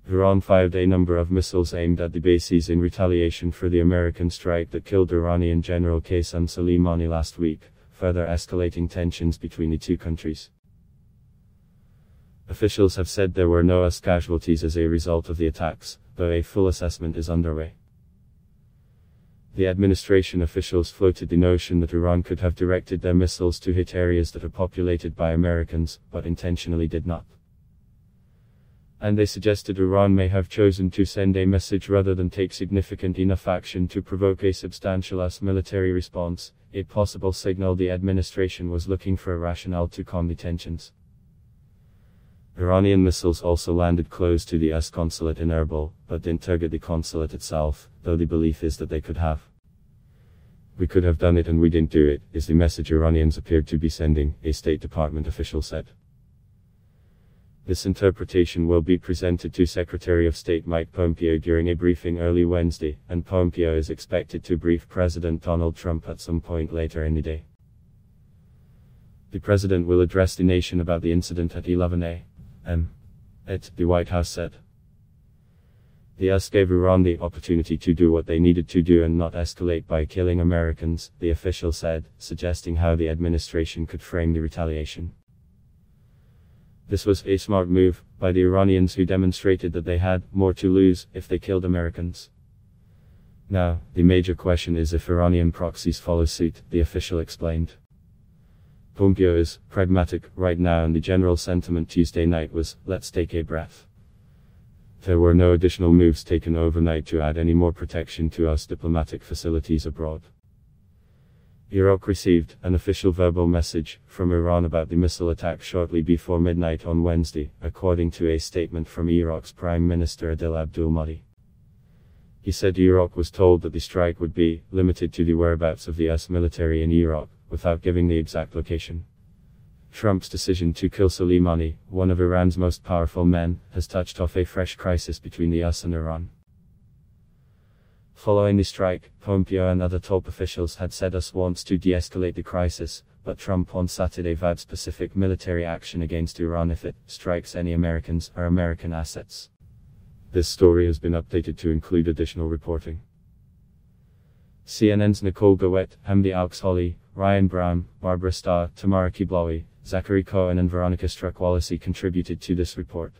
Iran fired a number of missiles aimed at the bases in retaliation for the American strike that killed Iranian General Qasem Soleimani last week, further escalating tensions between the two countries. Officials have said there were no US casualties as a result of the attacks, though a full assessment is underway. The administration officials floated the notion that Iran could have directed their missiles to hit areas that are populated by Americans, but intentionally did not. And they suggested Iran may have chosen to send a message rather than take significant enough action to provoke a substantial US military response, a possible signal the administration was looking for a rationale to calm the tensions. Iranian missiles also landed close to the US consulate in Erbil, but didn't target the consulate itself, though the belief is that they could have. "We could have done it and we didn't do it," is the message Iranians appeared to be sending, a State Department official said. This interpretation will be presented to Secretary of State Mike Pompeo during a briefing early Wednesday, and Pompeo is expected to brief President Donald Trump at some point later in the day. The president will address the nation about the incident at 11 a.m. the White House said. The US gave Iran the opportunity to do what they needed to do and not escalate by killing Americans, the official said, suggesting how the administration could frame the retaliation. This was a smart move by the Iranians, who demonstrated that they had more to lose if they killed Americans. Now, the major question is if Iranian proxies follow suit, the official explained. Pompeo is pragmatic right now, and the general sentiment Tuesday night was, "Let's take a breath." There were no additional moves taken overnight to add any more protection to US diplomatic facilities abroad. Iraq received an official verbal message from Iran about the missile attack shortly before midnight on Wednesday, according to a statement from Iraq's Prime Minister Adil Abdul Mahdi. He said Iraq was told that the strike would be limited to the whereabouts of the US military in Iraq, without giving the exact location. Trump's decision to kill Soleimani, one of Iran's most powerful men, has touched off a fresh crisis between the US and Iran. Following the strike, Pompeo and other top officials had said US wants to de-escalate the crisis, but Trump on Saturday vowed specific military action against Iran if it strikes any Americans or American assets. This story has been updated to include additional reporting. CNN's Nicole Gowet, Hamdi Alkshali, Ryan Brown, Barbara Starr, Tamara Kiblawi, Zachary Cohen and Veronica Struck-Wallacey contributed to this report.